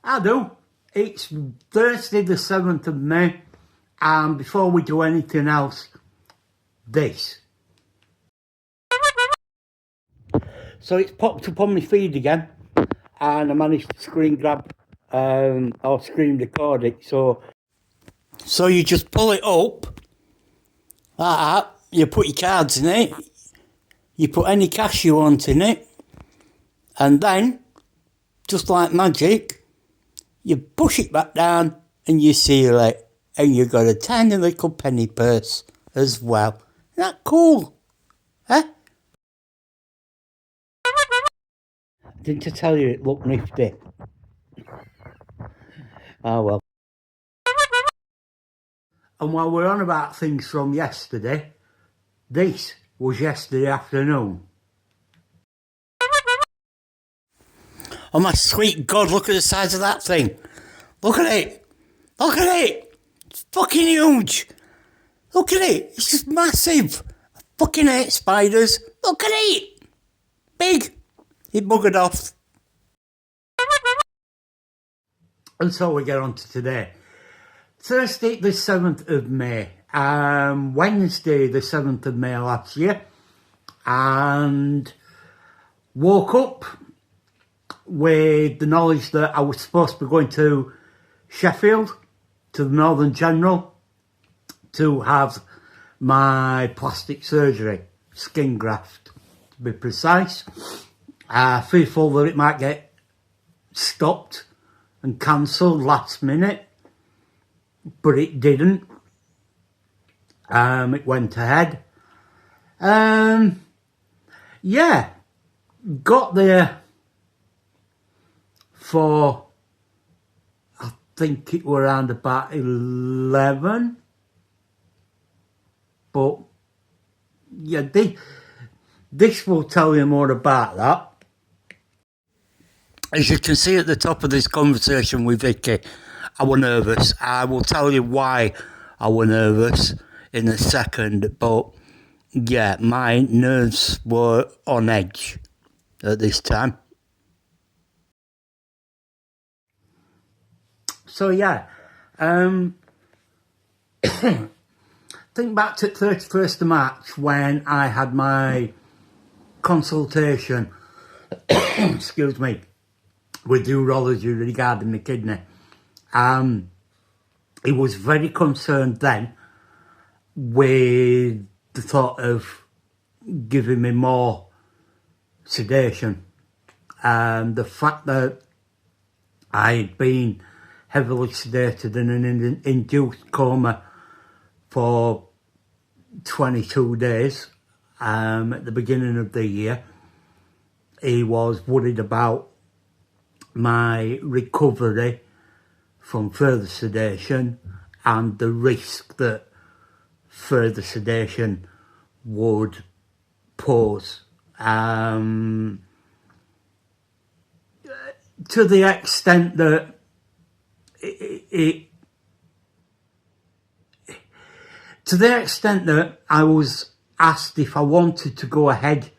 I do. It's Thursday the 7th of May, and before we do anything else, this. So it's popped up on my feed again, and I managed to screen grab or screen record it. So you just pull it up like that, you put your cards in it, you put any cash you want in it, and then, just like magic, you push it back down and you seal it, and you've got a tiny little penny purse as well. Isn't that cool? Eh? Didn't I tell you it looked nifty? Oh well. And while we're on about things from yesterday, this was yesterday afternoon. Oh my sweet God, look at the size of that thing. Look at it. Look at it. It's fucking huge. Look at it. It's just massive. I fucking hate spiders. Look at it. Big. It buggered off. And so we get on to today. Thursday the 7th of May. Wednesday the 7th of May last year. And woke up with the knowledge that I was supposed to be going to Sheffield, to the Northern General, to have my plastic surgery, skin graft to be precise. Fearful that it might get stopped and cancelled last minute, but it didn't. It went ahead. Yeah, got there for, I think it were around about 11. But yeah, this will tell you more about that. As you can see at the top of this conversation with Vicky, I was nervous. I will tell you why I was nervous in a second, but yeah, my nerves were on edge at this time. So yeah, think back to 31st of March when I had my consultation, excuse me, with urology regarding the kidney. He was very concerned then with the thought of giving me more sedation. The fact that I had been heavily sedated in an induced coma for 22 days at the beginning of the year. He was worried about my recovery from further sedation and the risk that further sedation would pose. To the extent that I was asked if I wanted to go ahead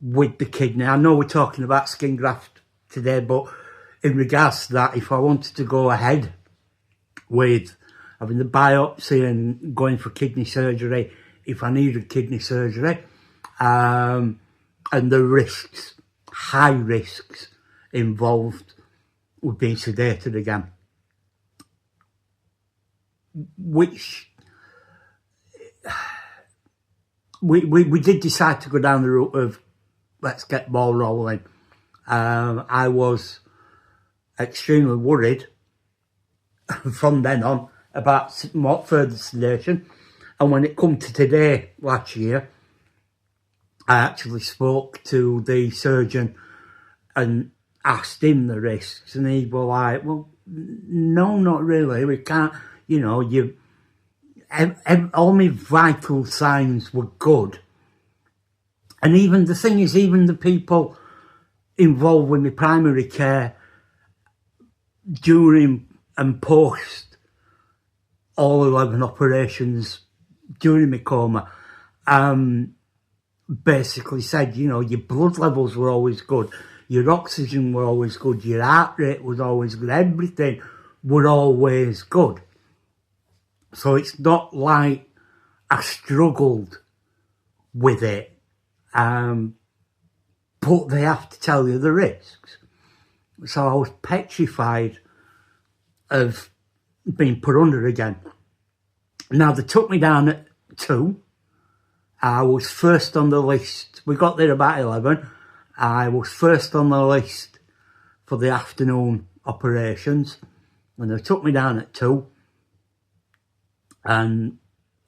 with the kidney. I know we're talking about skin graft today, but in regards to that, if I wanted to go ahead with having the biopsy and going for kidney surgery, if I needed kidney surgery, and the risks, high risks involved with being sedated again, which we did decide to go down the route of let's get ball rolling. I was extremely worried from then on about what further sedation, and when it come to today last year, I actually spoke to the surgeon and asked him the risks, and he was like, well, no, not really, we can't, you know, all my vital signs were good. And even the thing is, even the people involved with my primary care during and post all 11 operations during my coma, basically said, you know, your blood levels were always good. your oxygen were always good, your heart rate was always good, everything were always good. So it's not like I struggled with it, but they have to tell you the risks. So I was petrified of being put under again. Now, they took me down at 2. I was first on the list. We got there about 11. I was first on the list for the afternoon operations. And they took me down at 2. And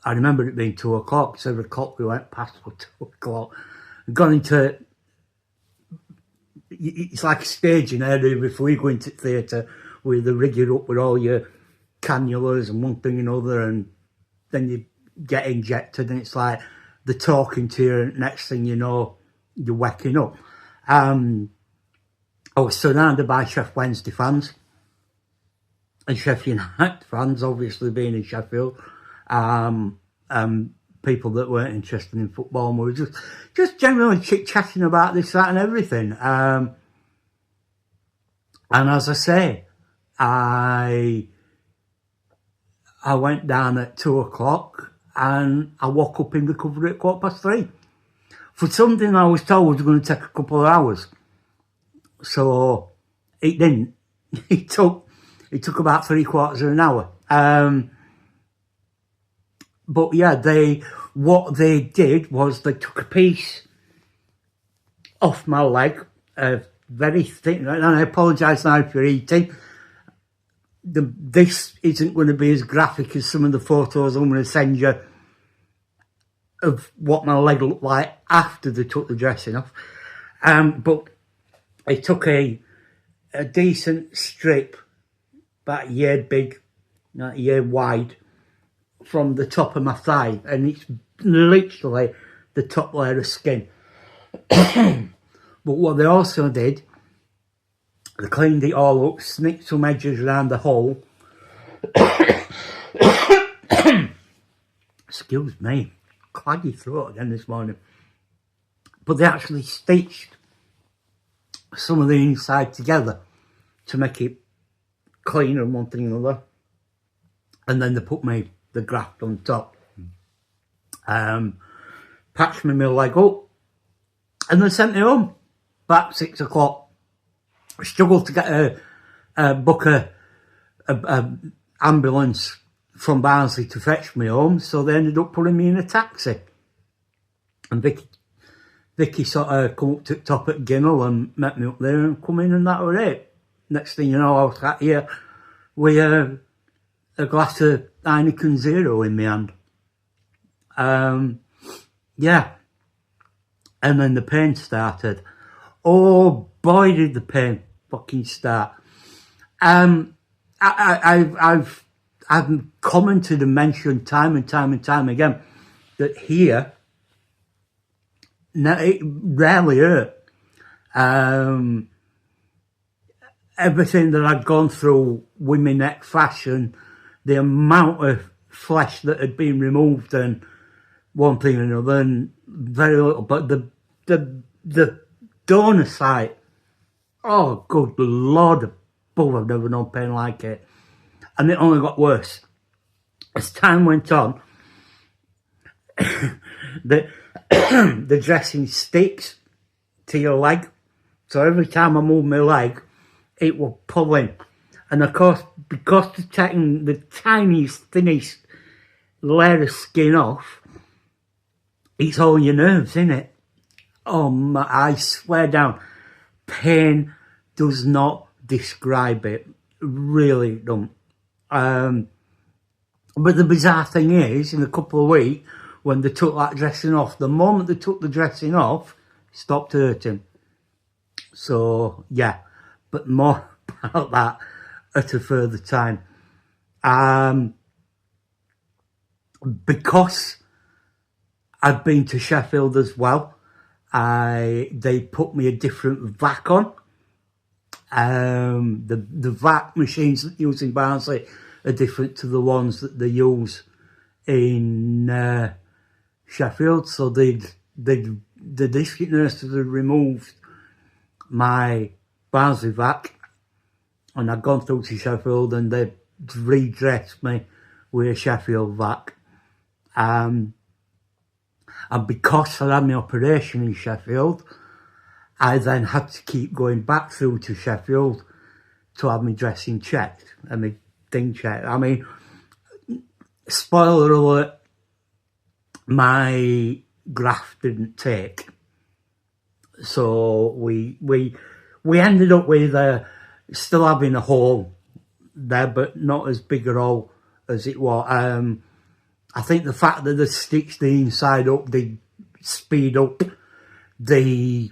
I remember it being 2 o'clock. 7 o'clock we went past for 2 o'clock. Gone into... It's like a staging area before you go into theatre, where they rig you up with all your cannulas and one thing and another, and then you get injected, and it's like they're talking to you, and next thing you know, you're waking up. I was surrounded by Sheff Wednesday fans and Sheffield United fans, obviously being in Sheffield, people that weren't interested in football, and we were just generally chit-chatting about this, that and everything. And as I say, I went down at 2 o'clock and I woke up in recovery at 3:15. For something I was told was going to take a couple of hours. So it didn't. It took about 3/4 of an hour. But yeah, what they did was they took a piece off my leg, very thin, and I apologise now if you're eating. This isn't going to be as graphic as some of the photos I'm going to send you of what my leg looked like after they took the dressing off. But they took a decent strip, about a yard big, not a yard wide, from the top of my thigh, and it's literally the top layer of skin. But what they also did, they cleaned it all up, snipped some edges around the hole. Excuse me, claggy throat again this morning. But they actually stitched some of the inside together to make it cleaner and one thing and another. And then they put the graft on top. Patched my leg up, and they sent me home about 6 o'clock. I struggled to get book a ambulance from Barnsley to fetch me home, so they ended up putting me in a taxi. And Vicky sort of come up to the top at Ginnell and met me up there and come in, and that was it. Next thing you know, I was sat here with a glass of Heineken Zero in my hand. Yeah. And then the pain started. Oh boy, did the pain fucking start. I've commented and mentioned time and time again that here, it rarely hurt. Everything that I'd gone through with my neck fashion, the amount of flesh that had been removed and one thing and another, and very little, but the donor site, oh good Lord above, I've never known pain like it. And it only got worse. As time went on, the dressing sticks to your leg. So every time I moved my leg, it was pulling. And of course, because they're taking the tiniest, thinnest layer of skin off, it's all your nerves, isn't it? Oh my, I swear down, pain does not describe it. Really don't. But the bizarre thing is, in a couple of weeks, when they took that dressing off, the moment they took the dressing off, it stopped hurting. So, yeah, but more about that at a further time. Because I've been to Sheffield as well, they put me a different vac on. The vac machines that use in Barnsley are different to the ones that they use in Sheffield. So the district nurses had removed my Barnsley vac, and I'd gone through to Sheffield and they redressed me with a Sheffield vac. And because I had my operation in Sheffield, I then had to keep going back through to Sheffield to have my dressing checked and my thing checked. I mean, spoiler alert, my graft didn't take. So we ended up with still having a hole there, but not as big a hole as it was. I think the fact that they stitched the inside up, they speed up the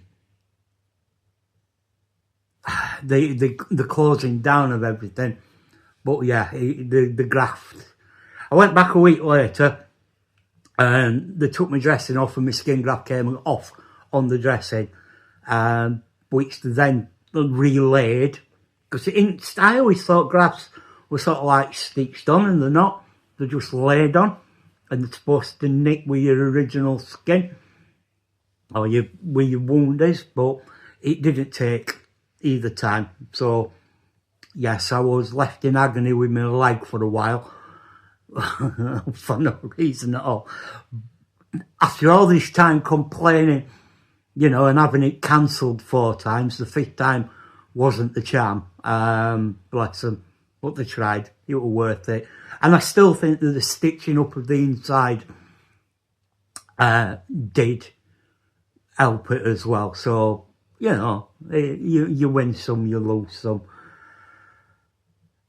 closing down of everything. But yeah, the graft. I went back a week later and they took my dressing off and my skin graft came off on the dressing, which they then relayed. Because I always thought grafts were sort of like stitched on, and they're not. They're just laid on, and they're supposed to knit with your original skin or where your wound is, but it didn't take either time. So yes, I was left in agony with my leg for a while for no reason at all. After all this time complaining, you know, and having it cancelled 4 times, the 5th time wasn't the charm. Bless them. But they tried. It was worth it. And I still think that the stitching up of the inside did help it as well. So, you know, you win some, you lose some.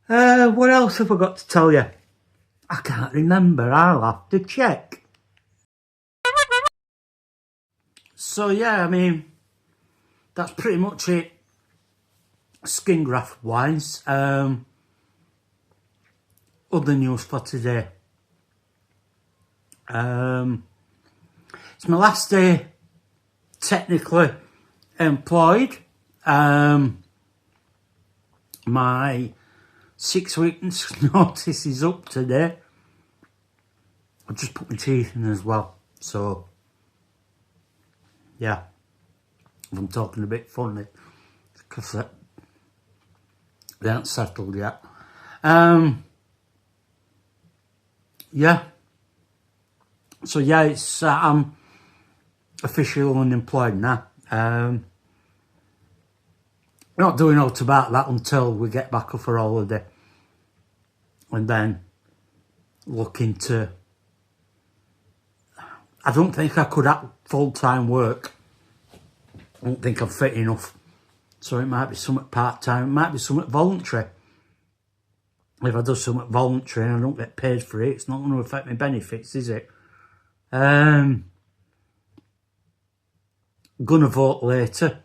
What else have I got to tell you? I can't remember. I'll have to check. So yeah, I mean, that's pretty much it. Skin graft wise. Other news for today. It's my last day technically employed. My 6 weeks notice is up today. I just put my teeth in as well, so yeah, I'm talking a bit funny because they aren't settled yet. Yeah, so yeah, it's I'm officially unemployed now. Not doing out about that until we get back up for holiday, and then looking to. I don't think I could have full-time work. I don't think I'm fit enough. So it might be something part-time, it might be something voluntary. If I do something voluntary and I don't get paid for it, it's not going to affect my benefits, is it? Gonna vote later.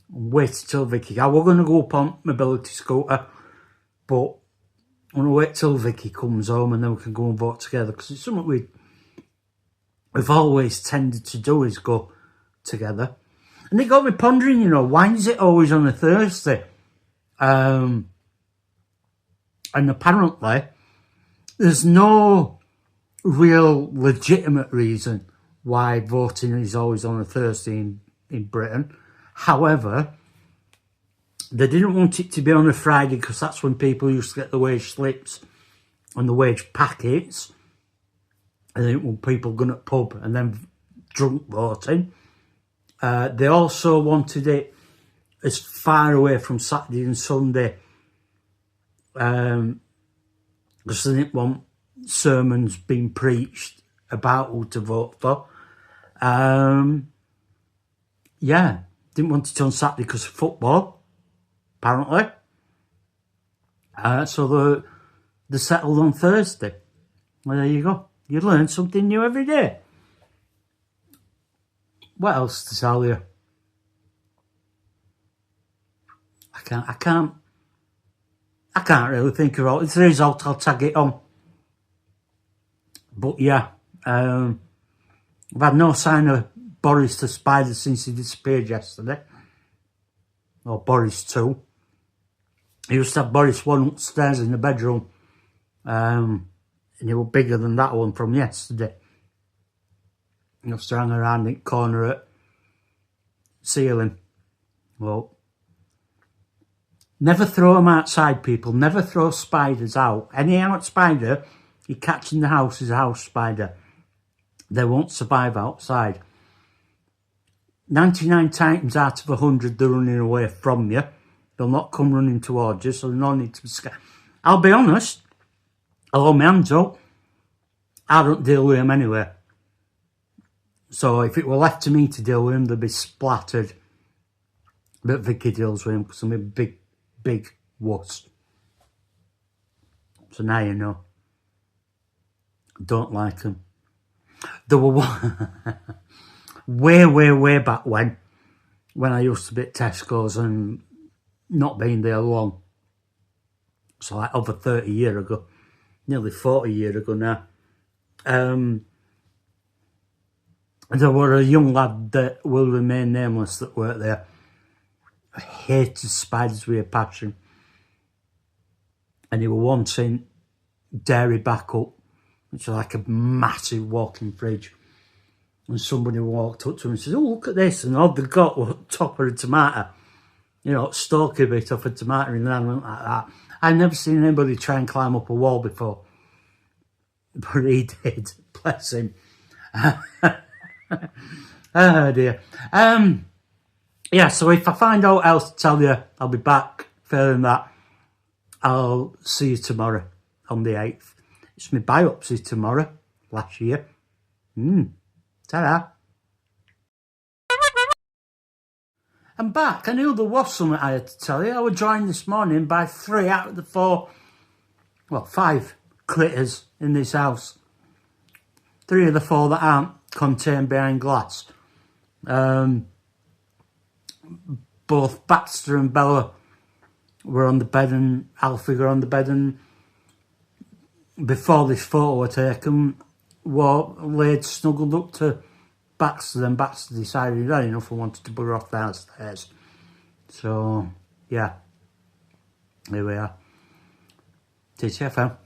Wait till Vicky. I was going to go up on mobility scooter, but I'm going to wait till Vicky comes home and then we can go and vote together, because it's something we've always tended to do, is go together. And it got me pondering, you know, why is it always on a Thursday? And apparently there's no real legitimate reason why voting is always on a Thursday in Britain. However, they didn't want it to be on a Friday because that's when people used to get the wage slips and the wage packets. And then when people going to pub and then drunk voting. They also wanted it as far away from Saturday and Sunday, because they didn't want sermons being preached about who to vote for. Yeah, didn't want it on Saturday because of football, apparently. So they settled on Thursday. Well, there you go. You learn something new every day. What else to tell you? I can't really think of all. If there is, I'll tag it on. But yeah, I've had no sign of Boris the Spider since he disappeared yesterday. Or Boris 2. He used to have Boris 1 upstairs in the bedroom. And he was bigger than that one from yesterday. He used to hang around in the corner at ceiling. Well, never throw them outside, people. Never throw spiders out. Any out spider you catch in the house is a house spider. They won't survive outside. 99 times out of 100 they're running away from you. They'll not come running towards you, so no need to be scared. I'll be honest, I'll hold my hands up. I don't deal with them anyway. So if it were left to me to deal with them, they'd be splattered. But Vicky deals with them because I'm a big, big wuss. So now you know. Don't like them. There were one way back when I used to be at Tesco's and not being there long. So like over 30 years ago, nearly 40 years ago now. There were a young lad that will remain nameless that worked there. I hated spiders with a passion. And he were wanting dairy backup, which is like a massive walk-in fridge. And somebody walked up to him and said, "Oh, look at this." And all they got was top of a tomato. You know, stalky bit off a tomato in there and went like that. I've never seen anybody try and climb up a wall before. But he did. Bless him. Oh dear. Yeah, so if I find out else to tell you, I'll be back. Failing that, I'll see you tomorrow on the 8th. It's my biopsy tomorrow, last year. Ta-da. I'm back. I knew there was something I had to tell you. I was joined this morning by 3 out of the 4, well, 5 critters in this house. 3 of the 4 that aren't contained behind glass. Both Baxter and Bella were on the bed and Alfie were on the bed, and before this photo was taken, laid snuggled up to Baxter. Then Baxter decided he'd had enough and wanted to bugger off downstairs. So, yeah, here we are. TTFN.